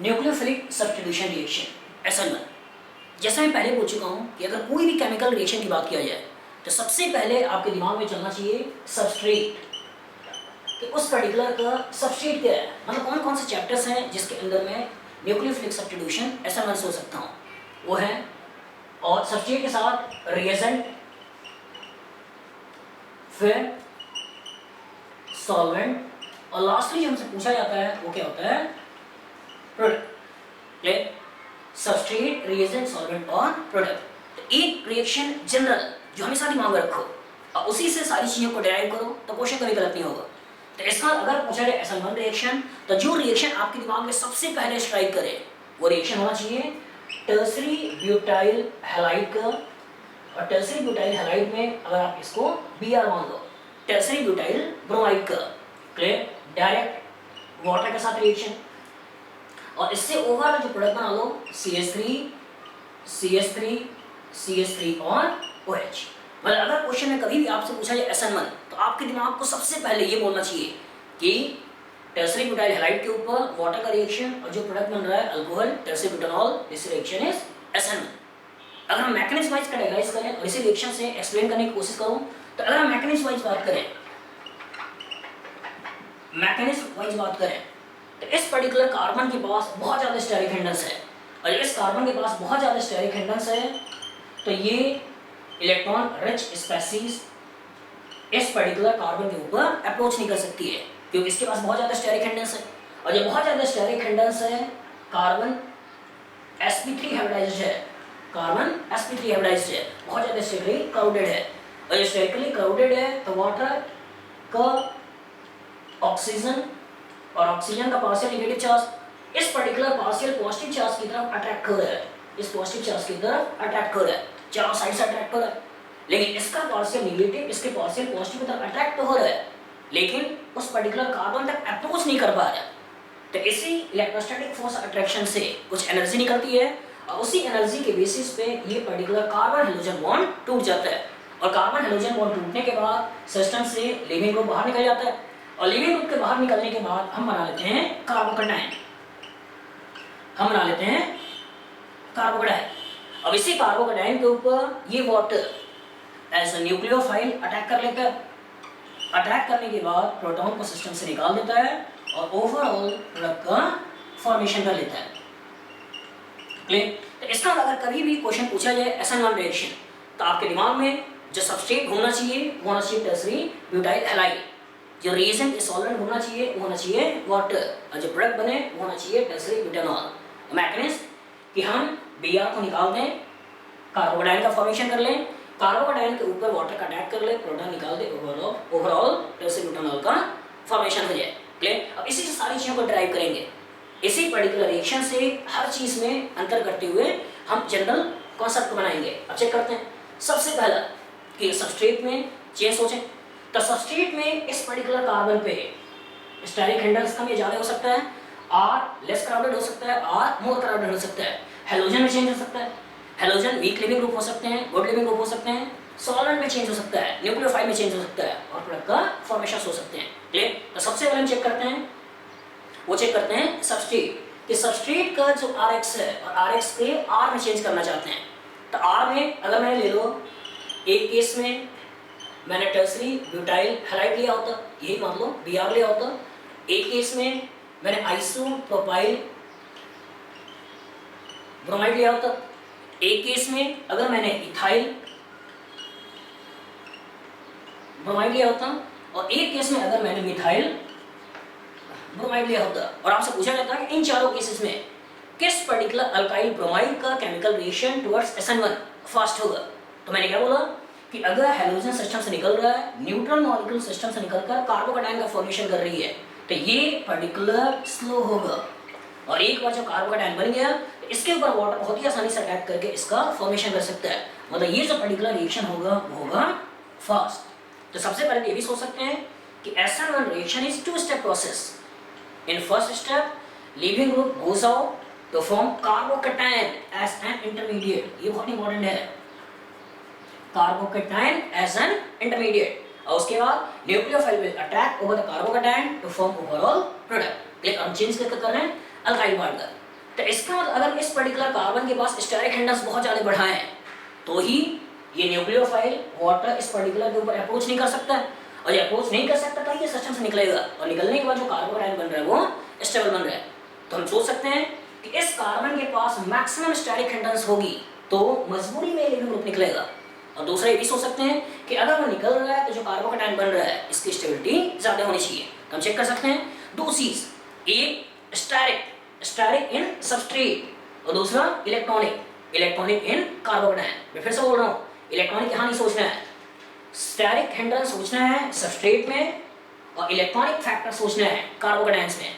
Nucleophilic substitution reaction SN1। जैसा मैं पहले बोल चुका हूँ कि अगर कोई भी केमिकल रिएक्शन की बात किया जाए तो सबसे पहले आपके दिमाग में चलना चाहिए सबस्ट्रेट, कि उस पर्टिकुलर का सबस्ट्रेट क्या है, मतलब कौन कौन से चैप्टर्स हैं जिसके अंदर मैं न्यूक्लियोफिलिक सब्स्टिट्यूशन SN1 हो सकता हूँ, वो है। और सबस्ट्रेट के साथ रिएजेंट, फिर सॉल्वेंट, और लास्टली जो हमसे पूछा जाता है वो क्या होता है, प्रोडक्ट। सबस्ट्रेट, रिएजेंट, सॉल्वेंट और प्रोडक्ट। तो एक रिएक्शन जनरल जो हमेशा दिमाग में रखो और उसी से सारी चीज़ों को डिराइव करो तो क्वेश्चन कभी गलत नहीं होगा। तो इसका अगर पूछा जाए SN1 रिएक्शन, तो जो रिएक्शन आपके दिमाग में सबसे पहले स्ट्राइक करे वो रिएक्शन होना चाहिए टर्सरी ब्यूटाइल हैलाइड का। और टर्सरी ब्यूटाइल हैलाइड में अगर आप इसको Br मान लो, टर्सरी ब्यूटाइल ब्रोमाइड का, क्लियर, डायरेक्ट वाटर के साथ रिएक्शन। और इससे ओवरऑल जो प्रोडक्ट बना लो CH3, CH3, CH3 और OH। मतलब अगर क्वेश्चन में कभी भी आपसे पूछा जाए SN1 तो आपके दिमाग को सबसे पहले ये बोलना चाहिए कि टर्सरी ब्यूटाइल हैलाइड के ऊपर वाटर का रिएक्शन और जो प्रोडक्ट बन रहा है alcohol tertiary butanol, this reaction is SN1। अगर हम मैकेनिज्म वाइज कैटेगराइज करें और इसी रिएक्शन से एक्सप्लेन करने की कोशिश करूं तो अगर हम मैकेनिज्म वाइज बात करें तो इस पर्टिकुलर कार्बन के पास बहुत ज़्यादा स्टेरिक हिंडरेंस है, और इस कार्बन के पास बहुत ज़्यादा स्टेरिक हिंडरेंस है तो ये इलेक्ट्रॉन रिच स्पेसीज इस पर्टिकुलर कार्बन के ऊपर अप्रोच नहीं कर सकती है क्योंकि इसके पास बहुत ज़्यादा स्टेरिक हिंडरेंस है। और जब बहुत ज़्यादा स्टेरिक हिंडरेंस है, कार्बन sp3 हाइब्रिडाइज्ड है, बहुत ज़्यादा स्टेरिकली क्राउडेड है। और ये स्टेरिकली क्राउडेड है तो वाटर का ऑक्सीजन और ऑक्सीजन का पार्शियल नेगेटिव चार्ज इस पर्टिकुलर पार्शियल पॉजिटिव चार्ज की तरफ अट्रैक्ट हो रहा है, इस पॉजिटिव चार्ज की तरफ अट्रैक्ट हो रहा है, चारों साइड से अट्रैक्ट हो रहा है। लेकिन इसका पार्शियल नेगेटिव इसके पार्शियल पॉजिटिव की तरफ अट्रैक्ट तो हो रहा है लेकिन उस पर्टिकुलर कार्बन तक अप्रोच नहीं कर पा रहा है। तो इसी इलेक्ट्रोस्टैटिक फोर्स अट्रैक्शन से कुछ एनर्जी निकलती है और उसी एनर्जी के बेसिस पे ये पर्टिकुलर कार्बन हाइड्रोजन बॉन्ड टूट जाता है। और कार्बन हाइड्रोजन बॉन्ड टूटने के बाद सिस्टम से लिविंग ग्रुप बाहर निकल जाता है और लिविंग ग्रुप के बाहर निकलने के बाद हम बना लेते हैं कार्बोकेटायन, अब इसी कार्बोकेटायन के ऊपर ये water as a nucleophile attack कर लेता है। अटैक करने के बाद प्रोटॉन को सिस्टम से निकाल देता है और ओवरऑल प्रोडक्ट का फॉर्मेशन कर लेता है। क्लियर? तो इसका अगर कभी भी क्वेश्चन पूछा जाए SN1 रिएक्शन तो आपके दिमाग में जो सबस्ट्रेट होना चाहिए वो होना चाहिए टर्सरी ब्यूटाइल हैलाइड, जो रिएजेंट सॉल्वेंट होना चाहिए वो होना चाहिए वाटर, और जो प्रोडक्ट बने वो होना चाहिए टर्सरी ब्यूटानॉल। मैकेनिज्म कि हम Br को निकाल दें, कार्बोकेटायन का फॉर्मेशन कर लें, कार्बोकेटायन के ऊपर वाटर का अटैक कर ले, प्रोटॉन निकाल दे, ओवरऑल टर्सरी ब्यूटानॉल का फॉर्मेशन हो जाए। क्लियर? अब इसी से सारी चीज़ों को ड्राइव करेंगे, इसी पर्टिकुलर रिएक्शन से हर चीज़ में अंतर करते हुए हम जनरल कॉन्सेप्ट बनाएंगे। अब चेक करते हैं सबसे पहला कि सबस्ट्रेट में चेंज सोचें तो सबस्ट्रेट में इस पर्टिकुलर कार्बन पे स्टेरिक हिंडरेंस कम या ज़्यादा हो सकता है, R लेस क्राउडेड हो सकता है, R मोर क्राउडेड हो सकता है, हेलोजन में चेंज हो सकता है, हेलोजन वीक लिविंग ग्रुप हो सकते हैं, गुड लिविंग ग्रुप हो सकते हैं, सॉल्वेंट में चेंज हो सकता है, न्यूक्लियोफाइल में चेंज हो सकता है और प्रोडक्ट का फॉर्मेशन हो सकते हैं। क्लियर? तो सबसे पहले हम चेक करते हैं सबस्ट्रेट कि सबस्ट्रेट का जो RX है और RX के R में चेंज करना चाहते हैं। तो R में अगर मैंने ले लो, एक केस में मैंने टर्सरी ब्यूटाइल हैलाइड लिया होता, यही मान लो Br लिया होता, एक केस में मैंने आइसोप्रोपाइल ब्रोमाइड लिया होता, एक केस में अगर मैंने इथाइल ब्रोमाइड लिया होता और एक केस में अगर मैंने मिथाइल ब्रोमाइड लिया होता। और आपसे पूछा जाता है कि इन चारों केसेस में किस पर्टिकुलर अल्काइल ब्रोमाइड का chemical reaction towards SN1 fast होगा। तो मैंने क्या बोला कि अगर हेलोजन सिस्टम से निकल रहा है, न्यूट्रल मॉलिक्यूल सिस्टम से निकलकर कार्बोकेटायन का फॉर्मेशन कर रही है तो ये पर्टिकुलर स्लो होगा। और एक बार जब कार्बोकेटायन बन गया तो इसके ऊपर वाटर बहुत ही आसानी से अटैक करके इसका फॉर्मेशन कर सकता है, मतलब ये जो पर्टिकुलर रिएक्शन होगा वो होगा फास्ट। तो सबसे पहले ये भी सोच सकते हैं कि SN1 reaction is two step process. In first step leaving group goes out to form carbocation as an intermediate, ये बहुत इंपॉर्टेंट है, कार्बोकेटायन एज एन इंटरमीडिएट, और उसके बाद nucleophile will attack over the carbocation to form overall product. Click हम change करके कर रहे हैं अल्काइल पार्ट का। तो इसका मतलब अगर इस पर्टिकुलर कार्बन के पास स्टेरिक हिंड्रेंस बहुत ज़्यादा बढ़ा है तो ही ये न्यूक्लियोफाइल वाटर इस पर्टिकुलर के ऊपर अप्रोच नहीं कर सकता है, और ये अप्रोच नहीं कर सकता तो ये सिस्टम से निकलेगा, और निकलने के बाद जो कार्बोकेटायन बन रहा है वो स्टेबल बन रहा है। तो हम सोच सकते हैं कि इस कार्बन के पास मैक्सिमम स्टेरिक हिंड्रेंस होगी तो मजबूरी में लिविंग ग्रुप निकलेगा। और दूसरा ये भी सोच सकते हैं कि अगर वो निकल रहा है तो जो कार्बोकेटायन बन रहा है इसकी स्टेबिलिटी ज़्यादा होनी चाहिए। तो हम चेक कर सकते हैं दो चीज़, एक स्टेरिक इन सबस्ट्रेट और दूसरा इलेक्ट्रॉनिक इन कार्बोकेटायन। मैं फिर से बोल रहा हूँ, इलेक्ट्रॉनिक यहाँ नहीं सोचना है, स्टेरिक हिंड्रेंस सोचना है सबस्ट्रेट में और इलेक्ट्रॉनिक फैक्टर सोचना है कार्बोकेटायंस में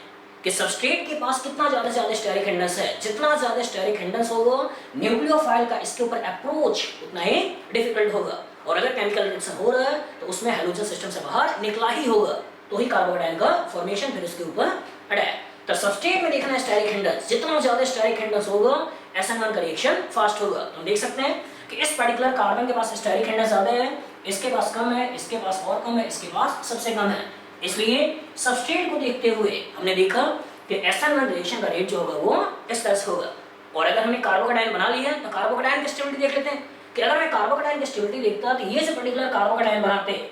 कि सबस्ट्रेट के पास कितना ज़्यादा स्टेरिक हिंड्रेंस है। जितना ज़्यादा स्टेरिक हिंड्रेंस होगा न्यूक्लियोफाइल का इसके ऊपर अप्रोच उतना ही डिफिकल्ट होगा, और अगर केमिकल रिएक्शन हो रहा है तो उसमें हैलोजन सिस्टम से बाहर निकला ही होगा, तो ही कार्बोकेटायन का फॉर्मेशन फिर उसके ऊपर अटैक। तो सबस्ट्रेट में देखना है स्टेरिक हिंड्रेंस, जितना ज़्यादा स्टेरिक हिंड्रेंस होगा SN1 का रिएक्शन फास्ट होगा। तो हम देख सकते हैं कि इस पर्टिकुलर कार्बन के पास स्टेरिक हिंड्रेंस ज़्यादा है, इसके पास कम है, इसके पास और कम है, इसके पास सबसे कम है। इसलिए सबस्ट्रेट को देखते हुए हमने देखा कि SN1 रिएक्शन का रेट जो होगा वो इस तरह से होगा। और अगर हमने कार्बोकेटायन बना लिया तो कार्बोकेटायन की स्टेबिलिटी देख लेते हैं कि अगर मैं कार्बोकेटायन की स्टेबिलिटी देखता तो ये जो पर्टिकुलर कार्बोकेटायन बनाते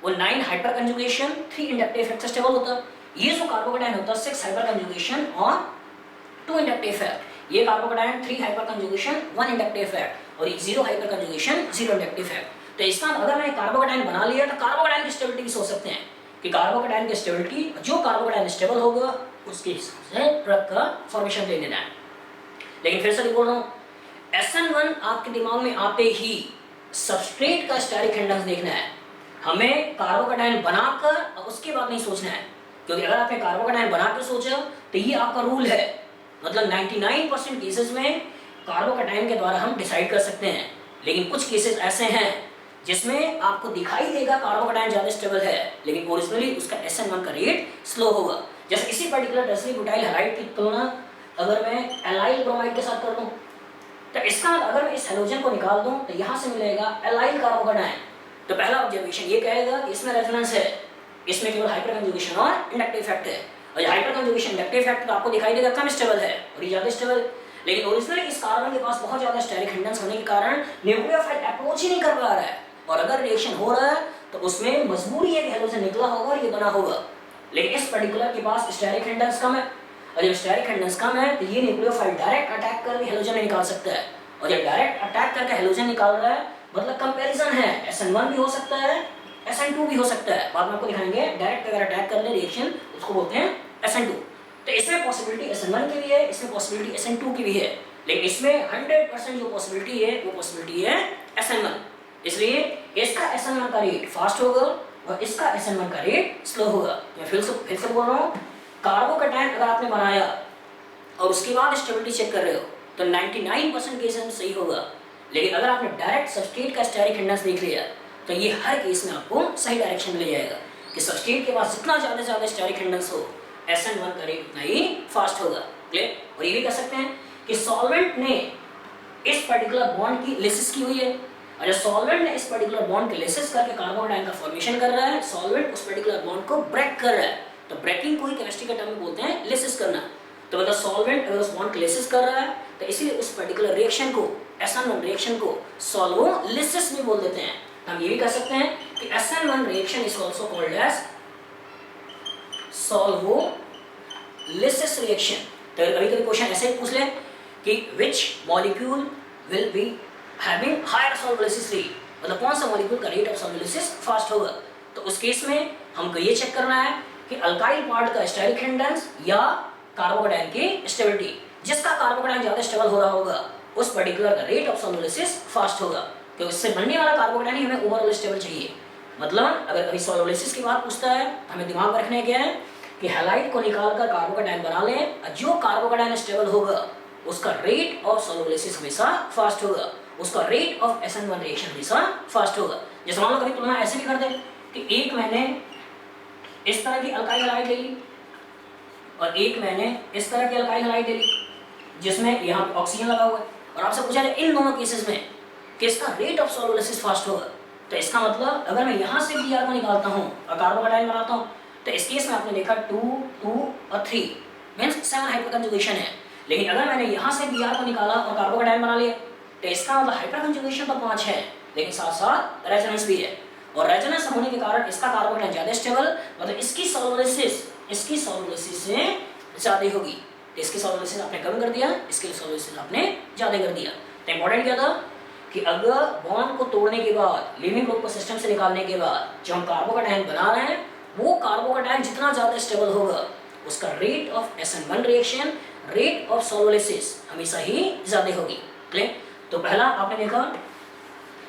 वो 9 हाइपर कंजुगेशन 3 इंडक्टिव इफेक्ट से स्टेबल होता। ये जो कार्बोकेटायन होता 6 हाइपर कंजुगेशन और 2 इंडक्टिव इफेक्ट। ये carbocation 3 hyper conjugation 1 inductive effect और 0 हाइपर कंजुगेशन 0 इंडक्टिव इफेक्ट। तो इसका अगर मैंने कार्बोकेटायन बना लिया तो कार्बोकेटायन की स्टेबिलिटी भी सोच सकते हैं कि कार्बोकेटायन की स्टेबिलिटी, जो कार्बोकेटायन स्टेबल होगा उसके हिसाब से ड्रग का फॉर्मेशन ले लेना है। लेकिन फिर से बोल रहा हूँ, SN1 आपके दिमाग में आते ही सबस्ट्रेट का स्टेरिक हिंड्रेंस देखना है, हमें कार्बोकेटायन बनाकर और उसके बाद नहीं सोचना है, क्योंकि अगर आपने कार्बोकेटायन बनाकर सोचा तो ये आपका रूल है। मतलब 99% केसेस में कार्बोकेटायन के द्वारा हम डिसाइड कर सकते हैं, लेकिन कुछ केसेस ऐसे हैं जिसमें आपको दिखाई देगा कार्बोकेटायन ज़्यादा स्टेबल है लेकिन ओरिजिनली उसका SN1 का रेट स्लो होगा। जैसे इसी पर्टिकुलर टर्सरी ब्यूटाइल हैलाइड की तुलना अगर मैं एलाइल ब्रोमाइड के साथ कर दूं तो इसका अगर मैं इस हैलोजन को निकाल दूं तो यहाँ से मिलेगा एलाइल कार्बोकेटायन। तो पहला ऑब्जर्वेशन ये कहेगा कि इसमें रेजोनेंस है, इसमें केवल हाइपर कंजुगेशन और इंडक्टिव इफेक्ट है, और ये हाइपर कंजुगेशन इंडक्टिव इफेक्ट तो आपको दिखाई देगा कम स्टेबल है और ये ज़्यादा स्टेबल। लेकिन ओरिजिनली इस कार्बन के पास बहुत ज़्यादा स्टेरिक हिंड्रेंस होने के कारण न्यूक्लियोफाइल अप्रोच ही नहीं कर पा रहा है, और अगर रिएक्शन हो रहा है तो उसमें मजबूरी है कि हैलोजन निकला होगा और ये बना होगा। लेकिन इस पर्टिकुलर के पास स्टेरिक हिंड्रेंस कम है, और जब स्टेरिक हिंड्रेंस कम है तो ये न्यूक्लियोफाइल डायरेक्ट अटैक करके हैलोजन निकाल सकता है, और जब डायरेक्ट अटैक करके हैलोजन निकाल रहा है मतलब कंपैरिजन है, SN1 भी हो सकता है SN2 भी हो सकता है, बाद में आपको दिखाएंगे। डायरेक्ट अगर अटैक कर ले रिएक्शन उसको बोलते हैं SN2। तो इसमें पॉसिबिलिटी SN1 की भी है, इसमें पॉसिबिलिटी SN2 की भी है, लेकिन इसमें 100% जो पॉसिबिलिटी है वो पॉसिबिलिटी है SN1। इसलिए इसका SN1 का रेट फास्ट होगा और इसका SN1 का रेट स्लो होगा। मैं फिर से बोल रहा हूँ, कार्बोकेटायन अगर आपने बनाया और उसके बाद स्टेबिलिटी चेक कर रहे हो तो 99% केसेस में सही होगा, लेकिन अगर आपने डायरेक्ट सबस्ट्रेट का स्टेरिक हिंड्रेंस देख लिया तो ये हर केस में आपको सही डायरेक्शन में ले जाएगा कि सबस्ट्रेट के पास जितना ज़्यादा स्टेरिक हिंड्रेंस हो SN1 का रेट उतना ही फास्ट होगा। क्लियर? और ये भी कह सकते हैं कि सॉल्वेंट ने इस पर्टिकुलर बॉन्ड की लिसिस की हुई है, और जब सॉल्वेंट ने इस पर्टिकुलर बॉन्ड के लिसिस करके कार्बोकेटायन का फॉर्मेशन कर रहा है, सॉल्वेंट उस पर्टिकुलर बॉन्ड को ब्रेक कर रहा है, तो ब्रेकिंग को ही केमिस्ट्री का टर्म में बोलते हैं लिसिस करना। तो मतलब सॉल्वेंट अगर उस बॉन्ड को लिसिस कर रहा है तो इसलिए उस पर्टिकुलर रिएक्शन को SN1 रिएक्शन को सॉल्वोलिसिस भी बोल देते हैं। तो हम ये भी कह सकते हैं कि SN1 reaction is also called as solvolysis reaction. तो कभी-कभी क्वेश्चन ऐसे ही पूछ ले कि which molecule will be having higher solvolysis rate, मतलब कौन सा मॉलिक्यूल का रेट ऑफ सॉल्वोलिसिस फास्ट होगा। तो उस केस में हमको ये चेक करना है कि अल्काइल पार्ट का स्टेरिक हिंड्रेंस या कार्बोकेटायन की स्टेबिलिटी। जिसका कार्बोकेटायन ज़्यादा स्टेबल हो रहा होगा उस पर्टिकुलर का रेट ऑफ सॉल्वोलिसिस फास्ट होगा, क्योंकि इससे बनने वाला कार्बोकेटायन ही हमें ओवरऑल स्टेबल चाहिए। मतलब अगर कभी सॉल्वोलिसिस की बात पूछता है तो हमें दिमाग में रखने क्या है कि हैलाइड को निकालकर कार्बोकेटायन बना लें, जो कार्बोकेटायन स्टेबल होगा उसका रेट ऑफ सॉल्वोलिसिस हमेशा फास्ट होगा, उसका रेट ऑफ SN1 रिएक्शन हमेशा फास्ट होगा। जैसे मान लो कभी तुलना ऐसे भी कर दे कि एक मैंने इस तरह की अल्काइल हैलाइड ले ली और एक मैंने इस तरह की अल्काइल हैलाइड ले ली जिसमें यहाँ पे ऑक्सीजन लगा हुआ है, और आपसे पूछा जाए इन दोनों केसेस में किसका रेट ऑफ सॉल्वोलिसिस फास्ट होगा, तो इसका मतलब अगर मैं यहाँ से Br को निकालता हूँ और कार्बोकेटायन बनाता हूँ तो इस केस में आपने देखा 2, 2 और 3 मीन्स 7 हाइपर कंजुगेशन है। लेकिन अगर मैंने यहाँ से Br को निकाला और कार्बोकेटायन बना लिया तो इसका मतलब हाइपर कंजुगेशन तो 5 है, लेकिन साथ साथ रेजोनेंस भी है, और रेजोनेंस होने के कारण इसका कार्बोकेटायन ज्यादा स्टेबल, मतलब इसकी सॉल्युलिसिस से ज्यादा होगी। तो इसकी सॉल्युलिसिस आपने कम कर दिया, इसकी सॉल्युलिसिस आपने ज्यादा कर दिया। तो इंपॉर्टेंट क्या था कि अगर बॉन्ड को तोड़ने के बाद, लिविंग ग्रुप को सिस्टम से निकालने के बाद जो हम कार्बोकेटायन बना रहे हैं, वो कार्बोकेटायन जितना ज्यादा स्टेबल होगा उसका rate of SN1 reaction, rate of solvolysis हमेशा ही ज्यादा होगी। क्लियर? तो पहला आपने देखा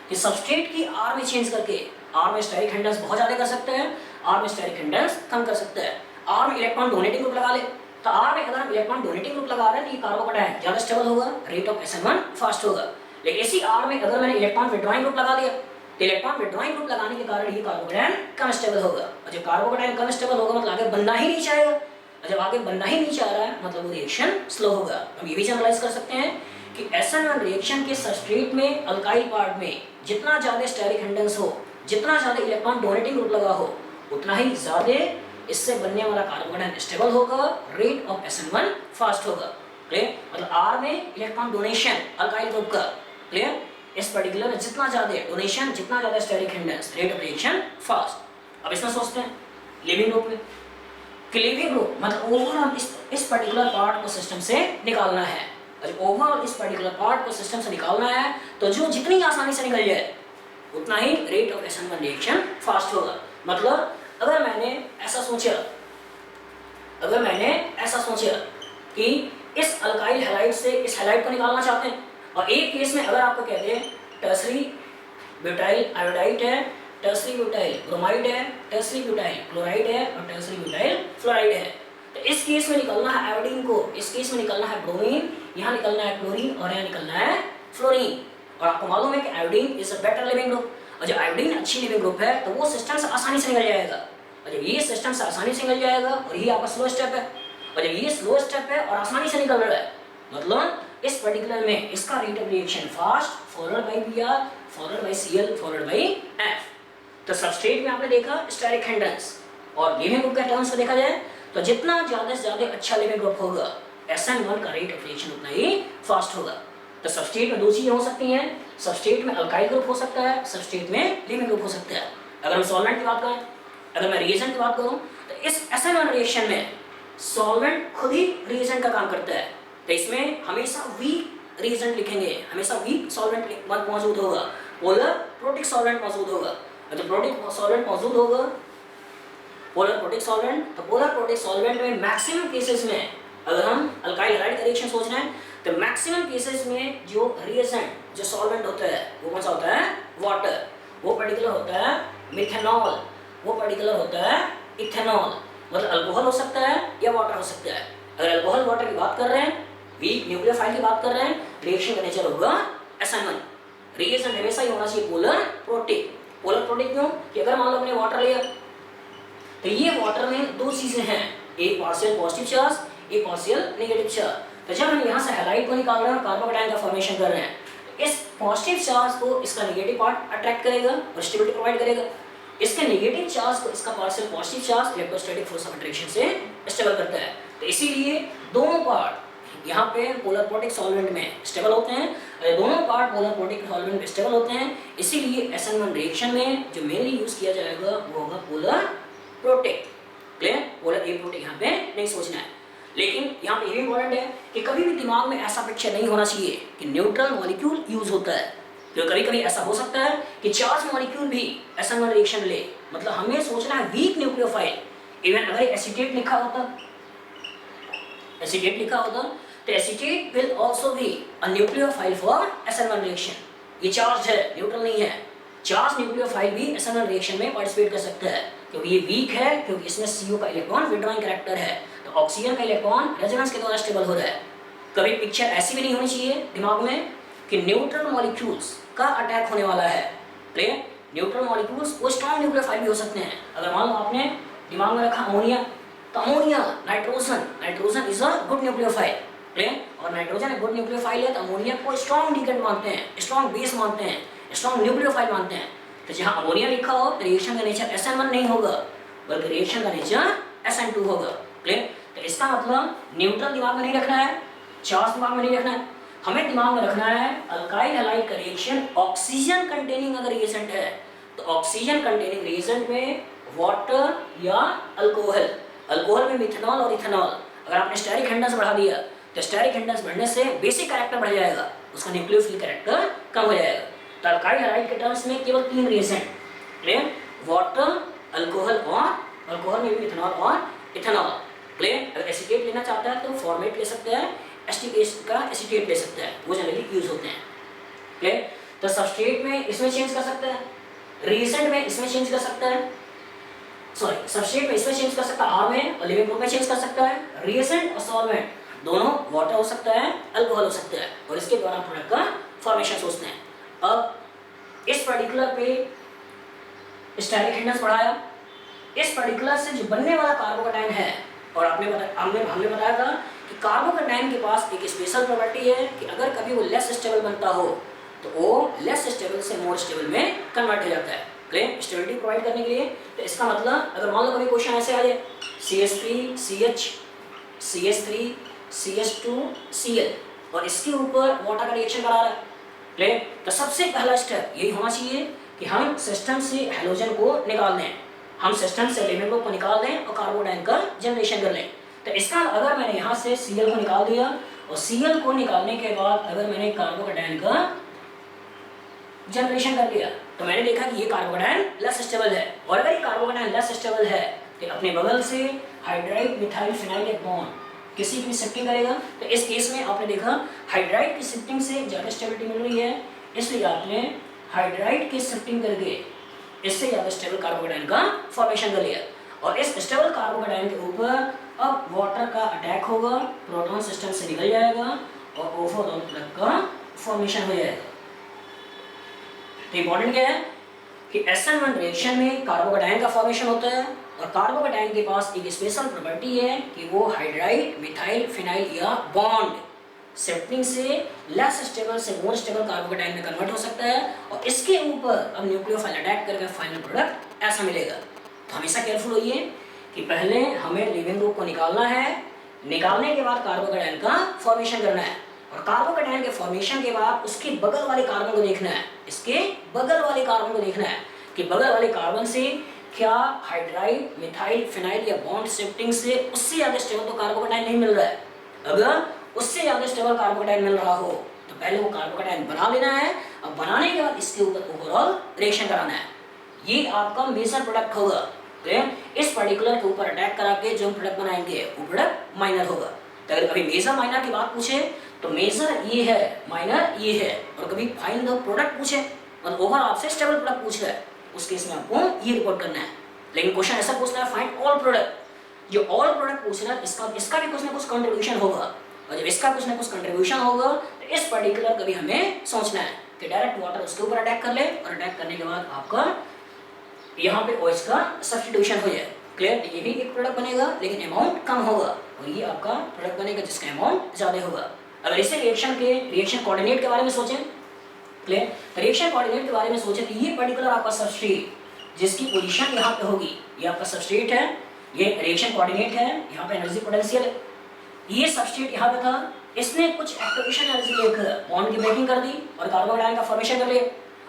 कि सबस्ट्रेट की R में चेंज करके R में स्टेरिक हिंड्रेंस बहुत ज्यादा कर सकते हैं, R में स्टेरिक हिंड्रेंस कम कर सकते हैं। R में इलेक्ट्रॉन डोनेटिंग ग्रुप लगा ले, तो R में अगर हम इलेक्ट्रॉन डोनेटिंग ग्रुप लगा रहे हैं तो ये कार्बोकेटायन ज्यादा स्टेबल होगा, रेट ऑफ SN1 फास्ट होगा। लेकिन इसी R में अगर मैंने इलेक्ट्रॉन विड्रॉइंग ग्रुप लगा दिया तो इलेक्ट्रॉन विड्रॉइंग ग्रुप लगाने के कारण ये कार्बोकेटायन कम स्टेबल होगा, और जब कार्बोकेटायन कम स्टेबल होगा मतलब आगे बनना ही नहीं चाहेगा, और जब आगे बनना ही नहीं चाह रहा है मतलब वो रिएक्शन स्लो होगा। हम ये भी जनरलाइज कर सकते हैं कि SN1 रिएक्शन के सबस्ट्रेट में अल्काइल पार्ट में जितना ज्यादा स्टेरिक हिंड्रेंस हो, जितना ज्यादा इलेक्ट्रॉन डोनेटिंग ग्रुप लगा हो, उतना ही ज्यादा इससे बनने वाला कार्बोकेटायन स्टेबल होगा, रेट ऑफ SN1 फास्ट होगा। क्लियर? मतलब R में इलेक्ट्रॉन डोनेशन अल्काइल ग्रुप का, क्लियर, इस पर्टिकुलर जितना ज्यादा डोनेशन, जितना ज्यादा steric hindrance, rate of reaction fast. अब इसमें सोचते हैं लिविंग ग्रुप में, कि लिविंग ग्रुप मतलब ओवरऑल इस पर्टिकुलर पार्ट को सिस्टम से निकालना है, और ओवरऑल इस पर्टिकुलर पार्ट को सिस्टम से निकालना है तो जो जितनी आसानी से निकल जाए उतना ही rate of SN1 reaction fast होगा। मतलब अगर मैंने ऐसा सोचा कि इस अल्काइल हैलाइड से इस हैलाइड को निकालना चाहते हैं, और एक केस में अगर आपको कहते हैं टर्सरी ब्यूटाइल आयोडाइड है, टर्सरी ब्यूटाइल ब्रोमाइड है, टर्सरी ब्यूटाइल क्लोराइड है और टर्सरी ब्यूटाइल फ्लोराइड है, तो इस केस में निकलना है आयोडीन को, इस केस में निकलना है ब्रोमीन, यहाँ निकलना है क्लोरीन और यहाँ निकलना है फ्लोरीन। और आपको मालूम है कि iodine is a better leaving group, और जब आयोडीन अच्छी लिविंग ग्रुप है तो वो सिस्टम से आसानी से निकल जाएगा, और जब ये सिस्टम से आसानी से निकल जाएगा और ये आपका स्लो स्टेप है, और जब ये स्लो स्टेप है और आसानी से निकल रहा है मतलब इस पर्टिकुलर में इसका rate of reaction fast, followed by Br, followed by Cl, followed by F। तो सबस्ट्रेट में आपने देखा स्टेरिक हिंड्रेंस, और लिविंग ग्रुप के टर्म्स में देखा जाए तो जितना ज्यादा से ज्यादा अच्छा लिविंग ग्रुप होगा SN1 का रेट ऑफ रिएक्शन उतना ही फास्ट होगा। तो सबस्ट्रेट में दो चीजें हो सकती हैं, सबस्ट्रेट में अल्काइल ग्रुप हो सकता है, सबस्ट्रेट में लिविंग ग्रुप हो सकता है। अगर हम सॉल्वेंट की बात करें, अगर मैं रिएजेंट की बात करूं तो इस SN1 रिएक्शन में सॉल्वेंट खुद ही रिएजेंट का काम करता है, तो इसमें हमेशा वीक रिएजेंट लिखेंगे, हमेशा वीक सॉल्वेंट मौजूद होगा, पोलर प्रोटिक सॉल्वेंट मौजूद होगा, और जब प्रोटिक सॉल्वेंट मौजूद होगा पोलर प्रोटिक सॉल्वेंट, तो पोलर प्रोटिक सॉल्वेंट में मैक्सिमम केसेस में अगर हम अल्काइल हैलाइड का रिएक्शन सोच रहे हैं तो मैक्सिमम केसेस में जो रिएजेंट, जो सॉल्वेंट होता है वो कौन सा होता है? वाटर। वो पर्टिकुलर होता है मिथेनॉल, वो पर्टिकुलर होता है इथेनॉल, मतलब अल्कोहल हो सकता है या वाटर हो सकता है। अगर अल्कोहल वाटर की बात कर रहे हैं, वीक न्यूक्लियोफाइल की बात कर रहे हैं, रिएक्शन का नेचर होगा SN1। रिएजेंट हमेशा ही होना चाहिए पोलर प्रोटिक। पोलर प्रोटिक क्यों? कि अगर मान लो हमने वाटर लिया तो ये वाटर में दो चीजें हैं, एक पार्शियल पॉजिटिव चार्ज, एक पार्शियल नेगेटिव चार्ज। तो जब हम यहाँ से हैलाइड को निकाल रहे हैं और कार्बोकेटायन का फॉर्मेशन कर रहे हैं, इस पॉजिटिव चार्ज को इसका नेगेटिव पार्ट अट्रैक्ट करेगा और स्टेबिलिटी प्रोवाइड करेगा, इसके नेगेटिव चार्ज को इसका partial positive charge electrostatic force of attraction से स्टेबल करता है। तो इसीलिए दोनों पार्ट यहाँ पे पोलर प्रोटिक सॉल्वेंट में स्टेबल होते हैं, दोनों पार्ट पोलर प्रोटिक सॉल्वेंट में स्टेबल होते हैं। इसीलिए SN1 रिएक्शन में जो मेनली यूज किया जाएगा वो होगा पोलर प्रोटिक। क्लियर? पोलर ए प्रोटिक यहाँ पे नहीं सोचना है। लेकिन यहाँ पे ये इंपॉर्टेंट है कि कभी भी दिमाग में ऐसा पिक्चर नहीं होना चाहिए कि न्यूट्रल मॉलिक्यूल यूज होता है, क्योंकि कभी कभी ऐसा हो सकता है कि चार्ज मॉलिक्यूल भी SN1 रिएक्शन ले, मतलब हमें सोचना है वीक न्यूक्लियोफाइल। इवन अगर एसीटेट लिखा होता तो acetate will also be a nucleophile for SN1 reaction. ये चार्ज है, न्यूट्रल नहीं है। चार्ज न्यूक्लियोफाइल भी SN1 रिएक्शन में पार्टिसिपेट कर सकता है, क्योंकि ये वीक है, क्योंकि इसमें CO का इलेक्ट्रॉन विड्रॉइंग कैरेक्टर है, तो ऑक्सीजन का इलेक्ट्रॉन रेजोनेंस के द्वारा स्टेबल हो रहा है। कभी पिक्चर ऐसी भी नहीं होनी चाहिए दिमाग में कि न्यूट्रल मॉलिक्यूल्स का अटैक होने वाला है। क्लियर? न्यूट्रल मॉलिक्यूल्स वो स्ट्रॉन्ग न्यूक्लियोफाइल भी हो सकते हैं। अगर मान लो आपने दिमाग में रखा अमोनिया, तो ammonia nitrogen is a good nucleophile. Clear? और नाइट्रोजन एक गुड न्यूक्लियोफाइल है, तो अमोनिया को स्ट्रॉन्ग लिगेंड मानते हैं, स्ट्रॉन्ग बेस मानते हैं, स्ट्रॉन्ग न्यूक्लियोफाइल मानते हैं। तो जहाँ अमोनिया लिखा हो तो रिएक्शन का नेचर SN1 नहीं होगा, बल्कि रिएक्शन का नेचर SN2 होगा। क्लियर? तो इसका मतलब न्यूट्रल दिमाग में नहीं रखना है, चार्ज दिमाग में नहीं रखना है, हमें दिमाग में रखना है अल्काइल हैलाइड का रिएक्शन ऑक्सीजन कंटेनिंग अगर रिएजेंट है तो ऑक्सीजन कंटेनिंग रिएजेंट में वाटर या अल्कोहल, अल्कोहल में मिथेनॉल और इथेनॉल, अगर आपने स्टेरिक हिंडनेस बढ़ा दिया तो स्टेरिक हिंडनेस बढ़ने से बेसिक कैरेक्टर बढ़ जाएगा, उसका न्यूक्लियोफिल कैरेक्टर कम हो जाएगा। तो अल्काइल हैलाइड के टर्म्स में केवल 3 रिएजेंट, क्लियर, वाटर, अल्कोहल और अल्कोहल में भी मिथेनॉल और इथेनॉल, क्लियर। अगर एसीटेट लेना चाहता है तो फॉर्मेट ले सकते हैं, एस्टिकेट का एसीटेट ले सकते हैं, वो जनरली यूज होते हैं, क्लियर। तो सबस्ट्रेट में इसमें चेंज कर सकता है, रिएजेंट में इसमें चेंज कर सकता है, सॉरी सबस्ट्रेट में इसमें चेंज कर सकता है R में, और लिविंग ग्रुप में चेंज कर सकता है, रिएजेंट और सॉल्वेंट दोनों वाटर हो सकता है, अल्कोहल हो सकता है, और इसके द्वारा प्रोडक्ट का फॉर्मेशन सोचते हैं। अब इस पर्टिकुलर पे स्टेरिक हिंडनेस बढ़ाया, इस पर्टिकुलर से जो बनने वाला कार्बोकैटायन है, और हमने बताया था कि कार्बोकैटायन के पास एक स्पेशल प्रॉपर्टी है कि अगर कभी वो लेस स्टेबल बनता हो तो वो लेस स्टेबल से मोर स्टेबल में कन्वर्ट हो जाता है, क्लियर, स्टेबिलिटी प्रोवाइड करने के लिए। तो इसका मतलब अगर मान लो कभी क्वेश्चन ऐसे आ जाए CH3 CH CH3 CH2 Cl और इसके ऊपर वाटर का रिएक्शन करा रहा है, क्लियर, तो सबसे पहला स्टेप यही होना चाहिए कि हम सिस्टम से हैलोजन को निकाल दें, हम सिस्टम से एलिमेंट को निकाल दें और कार्बोकैटायन का जनरेशन कर लें। तो इसका अगर मैंने यहाँ से Cl को निकाल दिया और Cl को निकालने के बाद अगर मैंने कार्बोकैटायन का जनरेशन कर लिया तो मैंने देखा कि ये कार्बोकैटायन लेस स्टेबल है, और अगर ये कार्बोकैटायन लेस स्टेबल है तो अपने बगल से हाइड्राइड मिथाइल फिनाइल एक बॉन्ड किसी की शिफ्टिंग करेगा। तो इस केस में आपने देखा हाइड्राइड की शिफ्टिंग से ज़्यादा स्टेबिलिटी मिल रही है, इसलिए आपने हाइड्राइड की शिफ्टिंग करके इससे ज़्यादा स्टेबल कार्बोकैटायन का फॉर्मेशन कर लिया, और इस स्टेबल कार्बोकैटायन के ऊपर अब वाटर का अटैक होगा, प्रोटॉन सिस्टम से निकल जाएगा और ओवरऑल प्रोडक्ट का फॉर्मेशन हो जाएगा। तो इंपॉर्टेंट क्या है कि SN1 रिएक्शन में कार्बोकैटायन का फॉर्मेशन होता है, और कार्बोकैटायन के पास एक स्पेशल प्रॉपर्टी है कि वो हाइड्राइड मिथाइल फिनाइल या बॉन्ड शिफ्टिंग से लेस स्टेबल से मोर स्टेबल कार्बोकैटायन में कन्वर्ट हो सकता है, और इसके ऊपर अब न्यूक्लियोफाइल अटैक करके फाइनल प्रोडक्ट ऐसा मिलेगा। तो हमेशा केयरफुल होइए कि पहले हमें लिविंग ग्रुप को निकालना है, निकालने के बाद कार्बोकैटायन का फॉर्मेशन करना है, और कार्बोकैटायन के फॉर्मेशन के बाद उसके बगल वाले कार्बन को देखना है, इसके बगल वाले कार्बन को देखना है कि बगल वाले कार्बन से क्या हाइड्राइड मिथाइल फिनाइल या बॉन्ड शिफ्टिंग से उससे ज़्यादा स्टेबल तो कार्बोकैटायन नहीं मिल रहा है। अगर उससे ज़्यादा स्टेबल कार्बोकैटायन मिल रहा हो तो पहले वो कार्बोकैटायन बना लेना है, और बनाने के बाद इसके ऊपर ओवरऑल रिएक्शन कराना है, ये आपका मेजर प्रोडक्ट होगा। तो इस पर्टिकुलर के ऊपर अटैक करा के जो प्रोडक्ट बनाएंगे वो प्रोडक्ट माइनर होगा। तो अगर कभी मेजर माइनर की बात पूछे तो मेजर ये है, माइनर ये है, और कभी फाइंड द प्रोडक्ट पूछे मतलब ओवरऑल आपसे स्टेबल प्रोडक्ट पूछ रहा है, उस केस में आपको ये रिपोर्ट करना है। लेकिन क्वेश्चन ऐसा पूछना है फाइंड ऑल प्रोडक्ट, जो ऑल प्रोडक्ट पूछ रहा है इसका भी कुछ ना कुछ कंट्रीब्यूशन होगा, और जब इसका कुछ ना कुछ कंट्रीब्यूशन होगा तो इस पर्टिकुलर कभी हमें सोचना है कि डायरेक्ट वाटर उसके ऊपर अटैक कर ले, और अटैक करने के बाद आपका यहाँ पे OH का सब्स्टिट्यूशन हो जाए, क्लियर। ये भी एक प्रोडक्ट बनेगा लेकिन अमाउंट कम होगा, और ये आपका प्रोडक्ट बनेगा जिसका अमाउंट ज़्यादा होगा। अगर इसे रिएक्शन कोऑर्डिनेट के बारे में सोचें, क्लियर, तो रिएक्शन कोऑर्डिनेट के बारे में सोचें तो ये पर्टिकुलर आपका सबस्ट्रेट जिसकी पोजीशन यहाँ पे होगी, ये आपका सबस्ट्रेट है, ये रिएक्शन कोऑर्डिनेट है, यहाँ पे एनर्जी पोटेंशियल है, ये सबस्ट्रेट यहाँ पे था, इसने कुछ एक्टिवेशन एनर्जी लेकर बॉन्ड की ब्रेकिंग कर दी और कार्बोकैटायन का फॉर्मेशन कर लिया,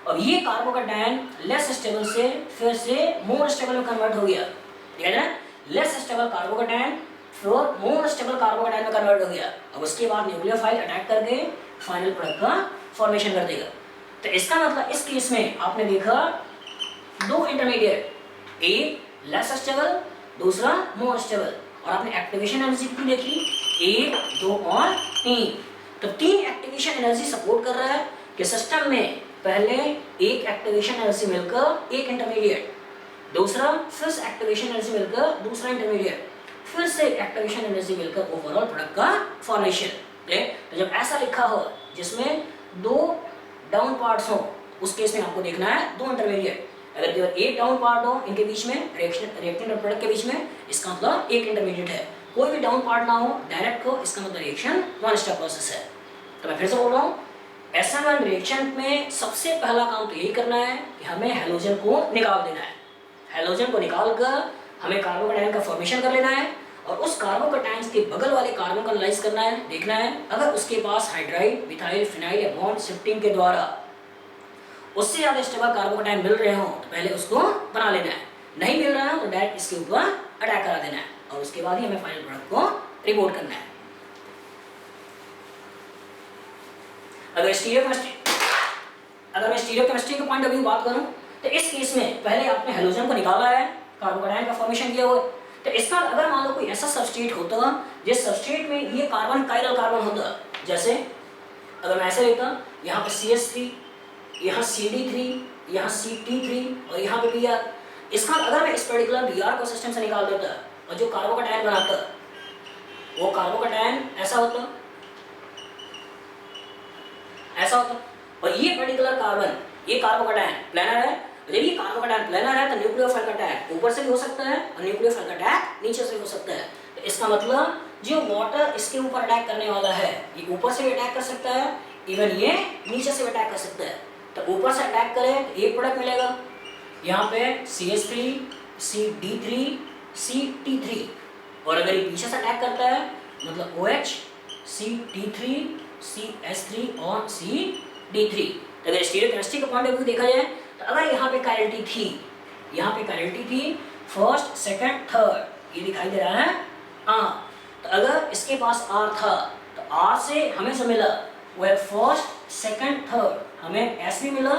और ये कार्बोकैटायन लेस स्टेबल से फिर से मोर स्टेबल में कन्वर्ट हो गया, ठीक है ना, लेस स्टेबल कार्बोकैटायन फिर मोर स्टेबल कार्बोकैटायन में कन्वर्ट हो गया, और उसके बाद न्यूक्लियोफाइल अटैक करके फाइनल प्रोडक्ट का फॉर्मेशन कर देगा। तो इसका मतलब इस केस में आपने देखा दो इंटरमीडिएट, एक लेस स्टेबल दूसरा मोर स्टेबल, और आपने एक्टिवेशन एनर्जी कितनी देखी 1 2 और 3, तो 3 एक्टिवेशन एनर्जी सपोर्ट कर रहा है कि सिस्टम में पहले एक एक्टिवेशन एनर्जी मिलकर एक इंटरमीडिएट, दूसरा फिर एक्टिवेशन एनर्जी मिलकर दूसरा इंटरमीडिएट, फिर से एक्टिवेशन एनर्जी मिलकर ओवरऑल प्रोडक्ट का फॉर्मेशन। तो जब ऐसा लिखा हो जिसमें 2 डाउन पार्ट्स हो उस केस में आपको देखना है 2 इंटरमीडिएट, अगर केवल एक डाउन पार्ट हो इनके बीच में रिएक्टिंग प्रोडक्ट के बीच में, इसका मतलब एक इंटरमीडिएट है, कोई भी डाउन पार्ट ना हो डायरेक्ट हो, इसका मतलब रिएक्शन 1 स्टेप प्रोसेस है। तो मैं फिर से बोल रहा हूँ SN1 रिएक्शन में सबसे पहला काम तो यही करना है कि हमें हैलोजन को निकाल देना है, हैलोजन को निकाल कर हमें कार्बोकैटायन का फॉर्मेशन कर लेना है, और उस कार्बोकैटायंस के बगल वाले कार्बन को एनालाइज करना है, देखना है अगर उसके पास हाइड्राइड, मिथाइल, फिनाइल या बॉन्ड शिफ्टिंग के द्वारा उससे ज़्यादा स्टेबल कार्बोकैटायन मिल रहे हो तो पहले उसको बना लेना है, नहीं मिल रहा है तो डायरेक्ट इसके ऊपर अटैक करा देना है और उसके बाद ही हमें फाइनल प्रोडक्ट को रिपोर्ट करना है। अगर मैं स्टीरियोकेमिस्ट्री के पॉइंट ऑफ व्यू बात करूं तो इस केस में पहले आपने हेलोजन को निकाला है, कार्बोकैटायन का फॉर्मेशन किया हुआ है, तो इसका अगर मान लो कोई ऐसा सबस्ट्रेट होता जिस सबस्ट्रेट में ये कार्बन कायरल कार्बन होता, जैसे अगर मैं ऐसे लेता यहाँ पे CH3, यहाँ CD3, यहाँ CT3 और यहाँ पे Br, इसका अगर मैं इस पर्टिकुलर Br को सिस्टम से निकाल देता और जो कार्बोकैटायन बनाता वो कार्बोकैटायन ऐसा होता और ये पर्टिकुलर कार्बन, ये कार्बोकैटायन प्लेनर है। जब ये कार्बोकैटायन प्लेनर है तो न्यूक्लियोफाइल का अटैक ऊपर से भी हो सकता है और न्यूक्लियोफाइल का अटैक नीचे से भी हो सकता है। तो इसका मतलब जो वाटर इसके ऊपर अटैक करने वाला है ये ऊपर से भी अटैक कर सकता है, इवन ये नीचे से भी अटैक कर सकता है। तो ऊपर से अटैक करे तो एक प्रोडक्ट मिलेगा यहाँ पे CH3, CD3, CT3 और अगर ये पीछे से अटैक करता है मतलब OH, CT3, CH3 और CD3। तो अगर स्टीरियोकेमिस्ट्री का पॉइंट ऑफ व्यू देखा जाए तो अगर यहाँ पे कायरलिटी थी, यहाँ पे कायरलिटी थी फर्स्ट, सेकंड, थर्ड, ये दिखाई दे रहा है तो अगर इसके पास R था तो R से हमें जो मिला वो है फर्स्ट, सेकंड, थर्ड, हमें S भी मिला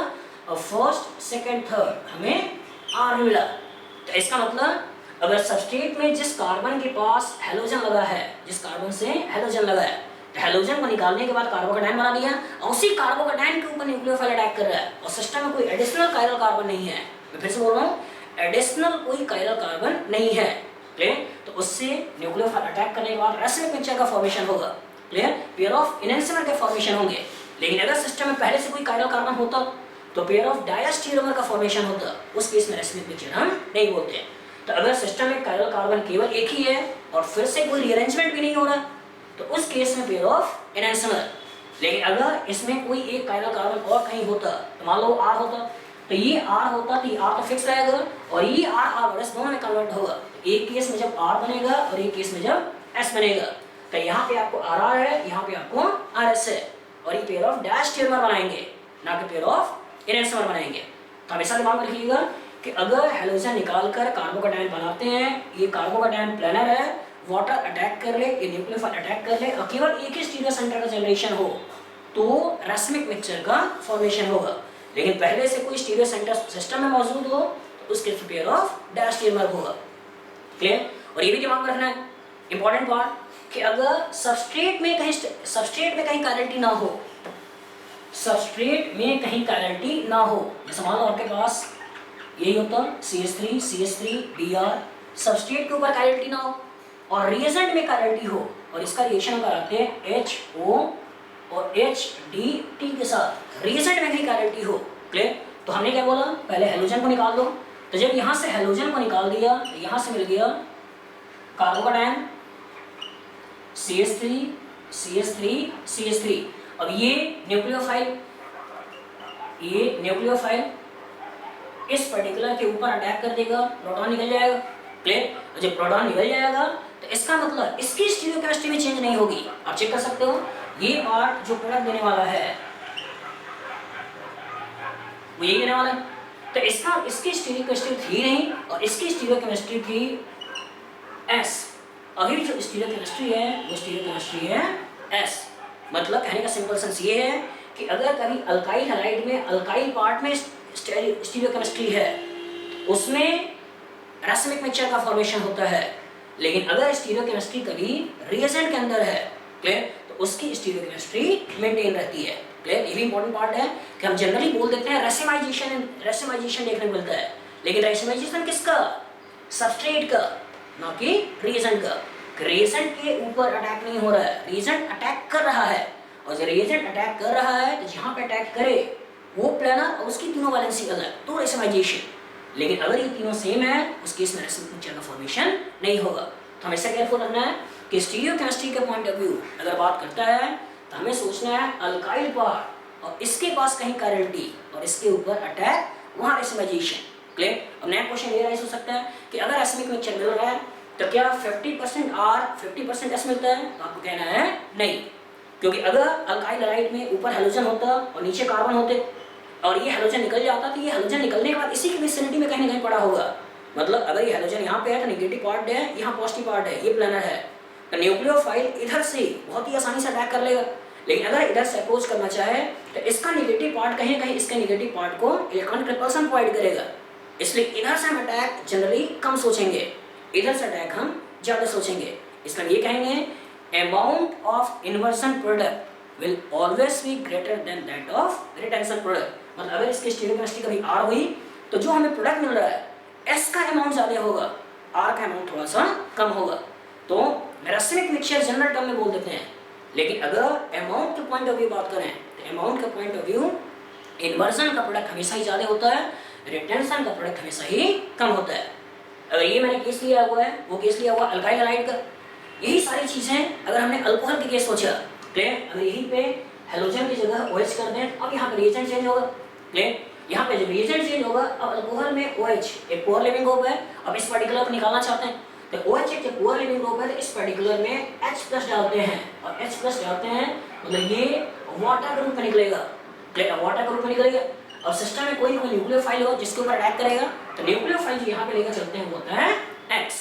और फर्स्ट, सेकंड, थर्ड हमें R भी मिला। तो इसका मतलब अगर सबस्ट्रेट में जिस कार्बन के पास हेलोजन लगा है, जिस कार्बन से हेलोजन लगा है, तो हेलोजन को निकालने के बाद कार्बोकैटायन बना दिया और उसी कार्बोकैटायन के ऊपर न्यूक्लियोफाइल अटैक कर रहा है और सिस्टम में कोई एडिशनल कायरल कार्बन नहीं है। मैं फिर से बोल रहा हूँ, एडिशनल कोई कायरल कार्बन नहीं है, क्लियर? तो उससे न्यूक्लियोफाइल अटैक करने के बाद रेसिमिक मिक्सचर का फॉर्मेशन होगा, क्लियर? पेयर ऑफ एनहांसमेंट के फॉर्मेशन होंगे। लेकिन अगर सिस्टम में पहले से कोई कायरल कार्बन होता तो पेयर ऑफ डायस्टीरियोमर का फॉर्मेशन होता, उस केस में रेसिमिक मिक्सचर हम नहीं बोलते। तो अगर सिस्टम में कायरल कार्बन केवल एक ही है और फिर से कोई रीअरेंजमेंट भी नहीं हो रहा तो उस केस में पेयर ऑफ एनहांसर। लेकिन अगर इसमें कोई एक कायरल कार्बन और कहीं होता तो मान लो R होता तो ये R होता तो ये R तो फिक्स रहेगा और ये R दोनों में कन्वर्ट होगा। एक केस में जब R बनेगा और एक केस में जब S बनेगा तो यहाँ पे आपको RR है, यहाँ पे आपको RS है और ये पेयर ऑफ डायस्टीरियोमर बनाएंगे ना कि पेयर ऑफ एनहांसर बनाएंगे। तो हमेशा दिमाग में रखिएगा कि अगर हेलोजन निकालकर कार्बोकैटायन बनाते हैं, ये कार्बोकैटायन प्लेनर है, वाटर अटैक कर ले, ये न्यूक्लियोफाइल अटैक कर ले और केवल एक ही स्टीरियो सेंटर का जनरेशन हो तो रेसिमिक मिक्सचर का फॉर्मेशन होगा। लेकिन पहले से कोई स्टीरियो सेंटर सिस्टम में मौजूद हो तो उसके पेयर ऑफ डायस्टीरियोमर होगा, क्लियर? और ये भी दिमाग में रखना है इंपॉर्टेंट पार्ट कि अगर सबस्ट्रेट में कहीं कायरलिटी ना हो, सबस्ट्रेट में कहीं कायरलिटी ना हो, जैसे मान लो आपके पास यही होता CH3, Br, सबस्ट्रेट के ऊपर कायरलिटी ना हो और रिएजेंट में कायरलिटी हो और इसका रिएक्शन कराते हैं HO और HDT के साथ, रिएजेंट में कहीं कायरलिटी हो, क्लियर? तो हमने क्या बोला, पहले हेलोजन को निकाल दो। तो जब यहाँ से हेलोजन को निकाल दिया तो यहाँ से मिल गया कार्बोकैटायन CH3। अब ये न्यूक्लियोफाइल इस पर्टिकुलर के ऊपर अटैक कर देगा, प्रोटॉन निकल जाएगा, क्लियर? और जब प्रोटॉन निकल जाएगा तो इसका मतलब इसकी स्टीरियोकेमिस्ट्री में चेंज नहीं होगी। आप चेक कर सकते हो ये पार्ट जो प्रोडक्ट देने वाला है वो यही देने वाला है। तो इसकी स्टीरियोकेमिस्ट्री थी नहीं और इसकी स्टीरियोकेमिस्ट्री थी S। अभी जो स्टीरियोकेमिस्ट्री है वो स्टीरियोकेमिस्ट्री है S। मतलब कहने का सिंपल सेंस ये है कि अगर कभी अल्काइल हैलाइड में अल्काइल पार्ट में स्टीरियोकेमिस्ट्री है उसमें रेसिमिक मिक्सचर का फॉर्मेशन होता है, लेकिन अगर स्टीरियोकेमिस्ट्री कभी रिएजेंट के अंदर है, क्लियर? तो उसकी स्टीरियोकेमिस्ट्री मेंटेन रहती है, क्लियर? ये भी इंपॉर्टेंट पार्ट है कि हम जनरली बोल देते हैं रेसिमाइजेशन देखने को मिलता है, लेकिन रेसिमाइजेशन किसका? सबस्ट्रेट का, ना कि रिएजेंट का। रिएजेंट के ऊपर अटैक नहीं हो रहा है, रिएजेंट अटैक कर रहा है और जब रिएजेंट अटैक कर रहा है तो जहाँ पे अटैक करे वो प्लेनर और उसकी तीनों वैलेंसी अलग, तो रेसिमाइजेशन। लेकिन अगर ये तीनों सेम है उस केस में रेसिमिक मिक्सचर का फॉर्मेशन नहीं होगा। तो हमें इससे केयरफुल रहना है कि स्टीरियोकेमिस्ट्री के पॉइंट ऑफ व्यू अगर बात करता है तो हमें सोचना है अल्काइल पार्ट और इसके पास कहीं कायरलिटी और इसके ऊपर अटैक, वहाँ रेसिमाइजेशन, क्लियर? अब नया क्वेश्चन ये राइज हो सकता है कि अगर रेसिमिक मिक्सचर मिल रहा है तो क्या 50% R 50% S मिलता है? तो आपको कहना है नहीं, क्योंकि अगर अल्काइल हैलाइड में ऊपर हैलोजन होता और नीचे कार्बन होते और ये हैलोजन निकल जाता, तो ये हैलोजन निकलने के बाद इसी की विसिनिटी में कहीं ना कहीं पड़ा होगा। मतलब अगर ये हैलोजन यहाँ पे है तो नेगेटिव पार्ट है, यहाँ पॉजिटिव पार्ट है, ये प्लानर है, तो न्यूक्लियोफाइल इधर से बहुत ही आसानी से अटैक कर लेगा। लेकिन अगर इधर से अप्रोच करना चाहे तो इसका नेगेटिव पार्ट कहीं कहीं इसके नेगेटिव पार्ट को इलेक्ट्रॉनिक रिपल्सन प्रोवाइड करेगा। इसलिए इधर से हम अटैक जनरली कम सोचेंगे, इधर से अटैक हम ज़्यादा सोचेंगे। इसलिए ये कहेंगे amount of inversion product will always be greater than that of retention product. मतलब अगर इसकी स्टीरियोकेमिस्ट्री कभी R हुई तो जो हमें प्रोडक्ट मिल रहा है S का अमाउंट ज़्यादा होगा, R का अमाउंट थोड़ा सा कम होगा। तो रैसिनिक मिक्सचर जनरल टर्म में बोल देते हैं, लेकिन अगर अमाउंट के पॉइंट ऑफ व्यू बात करें तो अमाउंट का पॉइंट ऑफ व्यू इन्वर्जन का प्रोडक्ट हमेशा ही ज़्यादा होता है, रिटेंशन का प्रोडक्ट हमेशा ही कम होता है। अगर ये मैंने केस लिया हुआ है, वो केस लिया हुआ अल्काइल हैलाइड का, यही सारी चीज़ें अगर हमने अल्कोहल के केस सोचा, क्लियर, अगर यहीं पे हेलोजन की जगह OH कर दें, अब यहाँ पे रिएजेंट चेंज होगा, क्लियर, यहाँ पे जब रिएजेंट चेंज होगा, अब अल्कोहल में OH एक पुअर लिविंग ग्रुप है, अब इस पर्टिकुलर को निकालना चाहते हैं तो OH एक पुअर लिविंग ग्रुप है, तो इस पर्टिकुलर में H+ डालते हैं और H+ डालते हैं मतलब ये वाटर ग्रुप में निकलेगा, क्लियर, वाटर ग्रुप में निकलेगा। अब सिस्टम में कोई न्यूक्लियोफाइल हो जिसके ऊपर अटैक करेगा, तो न्यूक्लियोफाइल जो यहाँ पे लेकर चलते हैं वो होता है X,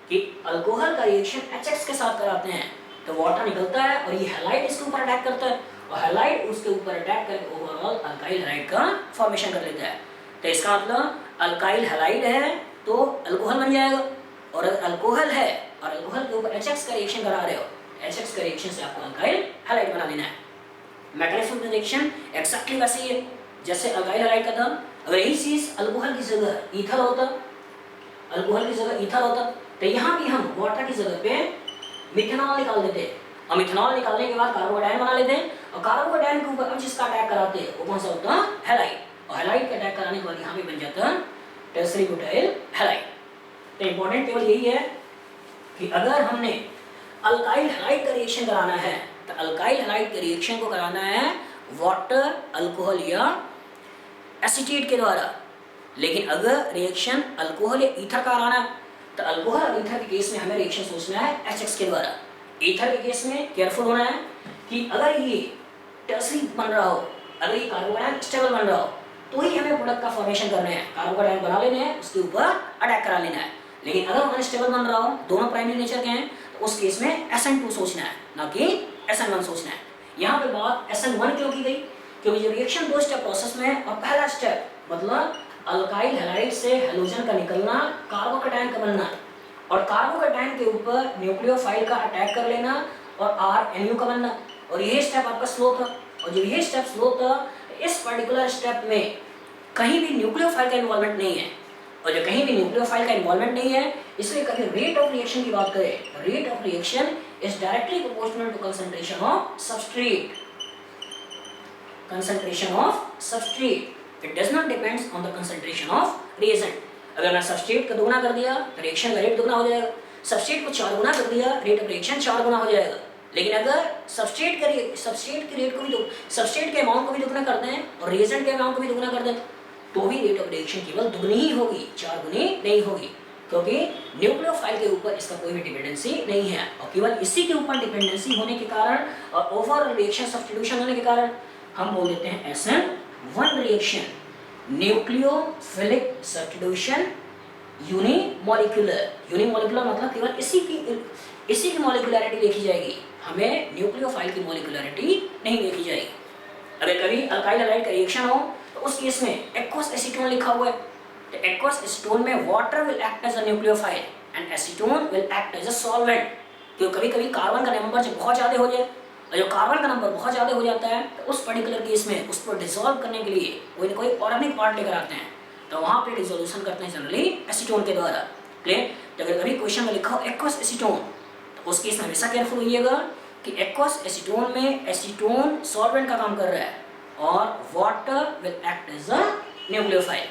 कि अल्कोहल का रिएक्शन HX के साथ कराते हैं तो वाटर निकलता है और ये हैलाइड इसके ऊपर अटैक करता है और हैलाइड उसके ऊपर अटैक करके ओवरऑल अल्काइल हैलाइड का फॉर्मेशन कर लेता है। तो इसका मतलब अल्काइल हैलाइड है तो अल्कोहल बन जाएगा, और अगर अल्कोहल है और अल्कोहल के ऊपर HX का रिएक्शन करा रहे हो, HX का रिएक्शन से आपको अल्काइल हैलाइड बना देना है। मैकेनिज्म ऑफ रिएक्शन एक्जैक्टली वैसे ही है जैसे अल्काइल हैलाइड का था। अगर यही चीज अल्कोहल की जगह ईथर होता, अल्कोहल की जगह ईथर होता, तो यहाँ भी हम वाटर की जगह पे मिथेनॉल निकाल देते और मिथेनॉल निकालने के बाद कार्बोडाइन बना लेते हैं और कार्बोडाइन के ऊपर अब जिसका अटैक कराते हैं वो कौन सा होता है? हैलाइड। और हैलाइड का अटैक कराने के बाद यहाँ पे बन जाता है टर्सरी ब्यूटाइल हैलाइड। तो इंपॉर्टेंट केवल यही है कि अगर हमने अल्काइल हैलाइड का रिएक्शन कराना है तो अल्काइल हैलाइड के रिएक्शन को कराना है वाटर, अल्कोहल या एसीटेट के द्वारा। लेकिन अगर रिएक्शन अल्कोहल या ईथर का कराना है तो अल्कोहल और ईथर के केस में हमें रिएक्शन सोचना है HX के द्वारा। ईथर के केस में केयरफुल होना है कि अगर ये टर्सरी बन रहा हो, अगर ये कार्बोडाइन स्टेबल बन रहा हो तो ही हमें प्रोडक्ट का फॉर्मेशन करना है, कार्बोडाइन बना लेने हैं, उसके ऊपर अटैक करा लेना है। लेकिन अगर अनस्टेबल बन रहा हो, दोनों प्राइमरी नेचर के हैं, तो उस केस में SN2 सोचना है, ना कि SN1 सोचना है। यहाँ पे बात SN1 क्यों की गई? क्योंकि जब रिएक्शन 2 स्टेप प्रोसेस में और पहला स्टेप मतलब अल्काइल हैलाइड से हैलोजन का निकलना, कार्बोकैटायन का बनना और कार्बोकैटायन के ऊपर न्यूक्लियोफाइल का अटैक कर लेना और RNU का बनना, और यही स्टेप आपका स्लो था। और जब ये स्टेप स्लो था, इस पर्टिकुलर स्टेप में कहीं भी न्यूक्लियोफाइल का इन्वॉल्वमेंट नहीं है, और जो कहीं भी न्यूक्लियोफाइल का इन्वॉल्वमेंट नहीं है, इसलिए कभी रेट ऑफ रिएक्शन की बात करें, rate of reaction is directly proportional to concentration of substrate, concentration of substrate. It does not depends on the concentration of reagent. अगर मैं सबस्ट्रेट का दोगुना कर दिया तो रिएक्शन का रेट दोगुना हो जाएगा, सबस्ट्रेट को 4 गुना कर दिया रेट ऑफ रिएक्शन 4 गुना हो जाएगा। लेकिन अगर सबस्ट्रेट के रेट को भी सबस्ट्रेट के अमाउंट को भी दोगुना कर दें और रिएजेंट के अमाउंट को भी दोगुना कर दें तो भी रेट ऑफ रिएक्शन केवल दुगनी ही होगी, 4 गुनी नहीं होगी, क्योंकि न्यूक्लियोफाइल के ऊपर इसका कोई भी डिपेंडेंसी नहीं है। और केवल इसी के ऊपर डिपेंडेंसी होने के कारण और ओवरऑल रिएक्शन सब्स्टिट्यूशन होने के कारण हम बोल देते हैं SN1 reaction, nucleophilic substitution unimolecular. Unimolecular मतलब केवल इसी की मॉलिक्यूलरिटी देखी जाएगी, हमें न्यूक्लियोफाइल की मॉलिक्यूलरिटी नहीं देखी जाएगी। अगर कभी अल्काइल हैलाइड का रिएक्शन हो तो उस केस में एक्वस एसीटोन लिखा हुआ है, तो एक्वस एसीटोन में water will act as a nucleophile and acetone will act as a solvent. क्योंकि कभी कभी कार्बन का नंबर जब बहुत ज़्यादा हो जाए और जब कार्बन का नंबर बहुत ज़्यादा हो जाता है तो उस पर्टिकुलर केस में उसको डिसॉल्व करने के लिए कोई ना कोई ऑर्गेनिक पार्ट लेकर आते हैं, तो वहाँ पे डिसोल्यूशन करते हैं जनरली एसीटोन के द्वारा। क्लियर? तो अगर कभी क्वेश्चन में लिखा हो एक्वस एसीटोन तो उस केस में हमेशा केयरफुल होइएगा कि एक्वस एसीटोन में एसीटोन सॉल्वेंट का काम कर रहा है और water will act as a nucleophile.